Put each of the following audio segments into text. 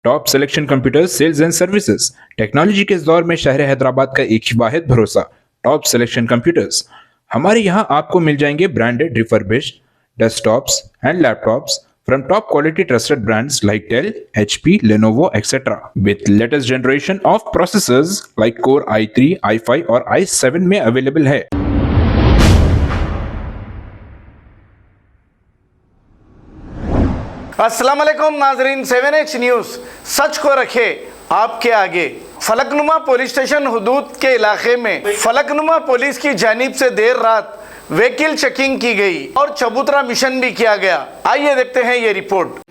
Top selection computers sales and services. Technology के इस दौर में शहर हैदराबाद का एक ही वाहिद भरोसा, टॉप सिलेक्शन कंप्यूटर्स। हमारे यहाँ आपको मिल जाएंगे branded refurbished desktops and laptops from top quality trusted brands like Dell, HP, Lenovo, etc. with latest generation of processors like Core i3, i5 और i7 में अवेलेबल है। अस्सलाम वालेकुम नाजरीन, 7H न्यूज़ सच को रखे आपके आगे। फलकनुमा पुलिस स्टेशन हुदूद के इलाके में फलकनुमा पुलिस की जानिब से देर रात व्हीकल चेकिंग की गई और चबूतरा मिशन भी किया गया। आइए देखते हैं ये रिपोर्ट।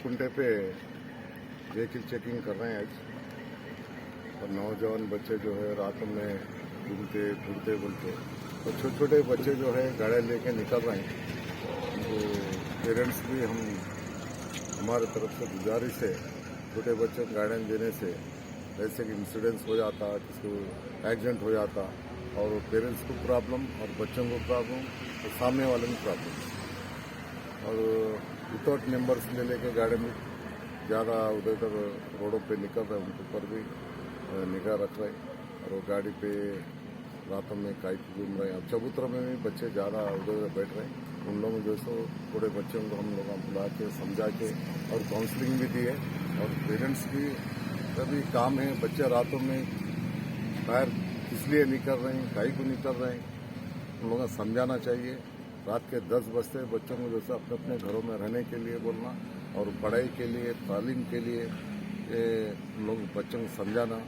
कुंटे पे व्हीकल चेकिंग कर रहे हैं आज, और नौजवान बच्चे जो है रात में घूमते फिरते बोलते, और छोटे छोटे बच्चे जो है गाड़ियाँ लेके निकल रहे हैं। तो पेरेंट्स भी हमारे तरफ से गुजारिश है, छोटे बच्चे को गाड़ियाँ देने से ऐसे कि इंसिडेंट्स हो जाता, किसी को एक्सीडेंट हो जाता, और पेरेंट्स को प्रॉब्लम और बच्चों को प्रॉब्लम और सामने वाले को प्रॉब्लम। और विदाउट नंबर्स ले लेके गाड़ी में ज़्यादा उधर रोडों पे निकल रहे हैं, उनके ऊपर भी निगाह रख रहे हैं। और वो गाड़ी पे रातों में काई घूम रहे हैं। अब चबूतरा में भी बच्चे ज़्यादा उधर बैठ रहे हैं। उन लोगों जो सो थोड़े बच्चों को हम लोग बुला के समझा के और काउंसलिंग भी दी है। और पेरेंट्स की सभी काम है, बच्चे रातों में बाहर इसलिए निकल रहे हैं, काई को निकल रहे हैं, उन लोगों को समझाना चाहिए। रात के 10 बजते बच्चों को जैसे अपने अपने घरों में रहने के लिए बोलना, और पढ़ाई के लिए तालीम के लिए लोग बच्चों को समझाना।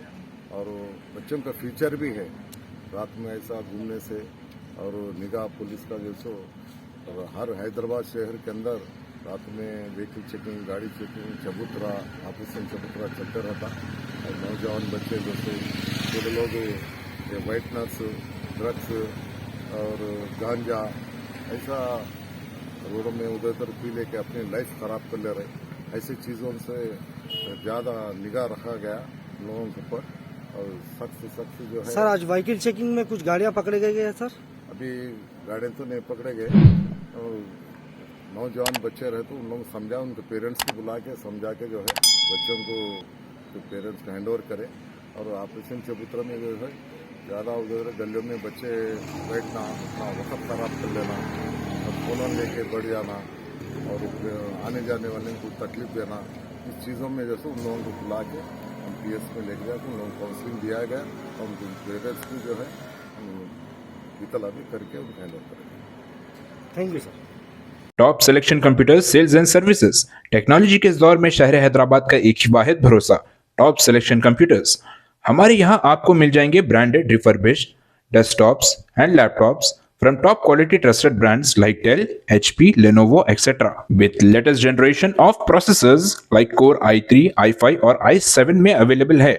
और बच्चों का फ्यूचर भी है रात में ऐसा घूमने से। और निगाह पुलिस का जैसो और हर हैदराबाद शहर के अंदर रात में व्हीकल चेकिंग, गाड़ी चेकिंग, चबूतरा, ऑपरेशन चबूतरा चलते रहता। और नौजवान बच्चे जैसे छोटे लोग वाइटनर्स, ड्रग्स और गांजा ऐसा रोडों में उधर उधर पी लेके अपनी लाइफ खराब कर ले रहे। ऐसी चीज़ों से ज़्यादा निगाह रखा गया लोगों के ऊपर। और सख्त जो है। सर आज व्हीकल चेकिंग में कुछ गाड़ियां पकड़े गए हैं सर? अभी गाड़ियाँ तो नहीं पकड़े गए, और नौजवान बच्चे रहे तो उन लोगों को समझा, उनके पेरेंट्स को बुला के समझा के जो है बच्चों को तो पेरेंट्स को हैंड ओवर करे। और ऑपरेशन चबूतरा में जो है ज़्यादा उधर गलियों में बच्चे बैठना, अपना वक्त खराब कर लेना, और फोन लेके बढ़ जाना, और आने जाने वाले को तकलीफ देना, इस चीज़ों में जैसे उन लोगों को बुला के हम PS में लेके जाकर उन लोगों को काउंसलिंग दिया गया। और उनके पेरेंट्स को जो है इतला भी करके उनको हैंड ओवर करेंगे। Thank you sir. Top selection computers sales and services. Technology के इस दौर में शहर हैदराबाद का एक ही वाहिद भरोसा, टॉप सिलेक्शन कंप्यूटर्स। हमारे यहाँ आपको मिल जाएंगे branded refurbished desktops and laptops from top quality trusted brands like Dell, HP, Lenovo, etc. with latest generation of processors like Core i3, i5 और i7 में अवेलेबल है।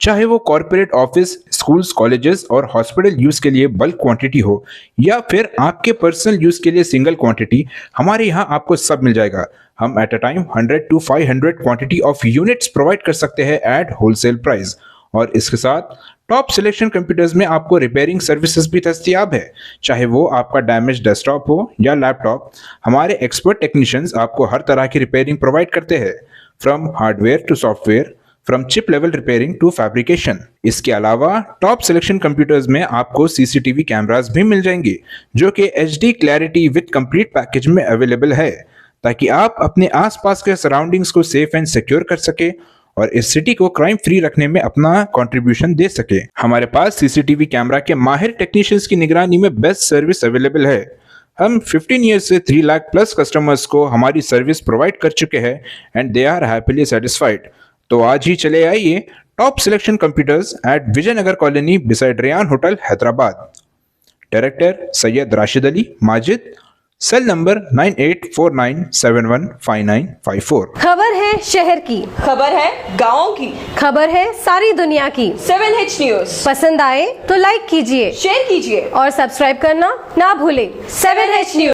चाहे वो कॉर्पोरेट ऑफिस, स्कूल्स, कॉलेजेस और हॉस्पिटल यूज के लिए bulk quantity हो, या फिर आपके पर्सनल यूज के लिए सिंगल क्वांटिटी, हमारे यहाँ आपको सब मिल जाएगा। हम at a time 100 to 500 quantity of units provide कर सकते हैं एट होलसेल प्राइस। और इसके साथ टॉप सिलेक्शन कंप्यूटर्स में आपको रिपेयरिंग सर्विसेज भी दस्तियाब है। चाहे वो आपका डैमेज डेस्कटॉप हो या लैपटॉप, हमारे एक्सपर्ट टेक्नीशियंस आपको हर तरह की रिपेयरिंग प्रोवाइड करते हैं, from hardware to software, from chip level repairing to fabrication. इसके अलावा टॉप सिलेक्शन कंप्यूटर्स में आपको CCTV कैमरास भी मिल जाएंगे, जो कि HD clarity with complete package में अवेलेबल है, ताकि आप अपने आसपास के सराउंडिंग्स को सेफ एंड सिक्योर कर सके और इस सिटी को क्राइम फ्री रखने में अपना कंट्रीब्यूशन दे सके। हमारे पास CCTV कैमरा के माहिर टेक्नीशियंस की निगरानी में बेस्ट सर्विस अवेलेबल है। हम 15 ईयर्स से 3 लाख प्लस कस्टमर्स को हमारी सर्विस प्रोवाइड कर चुके हैं and they are happily satisfied. तो आज ही चले आइए top selection computers at Vijayanagar colony beside Ryan hotel Hyderabad. Director Syed Rashid Ali Majid, cell number 9849715954। खबर है शहर की, खबर है गाँव की, खबर है सारी दुनिया की। 7H न्यूज पसंद आए तो लाइक कीजिए, शेयर कीजिए और सब्सक्राइब करना ना भूलें। 7H news.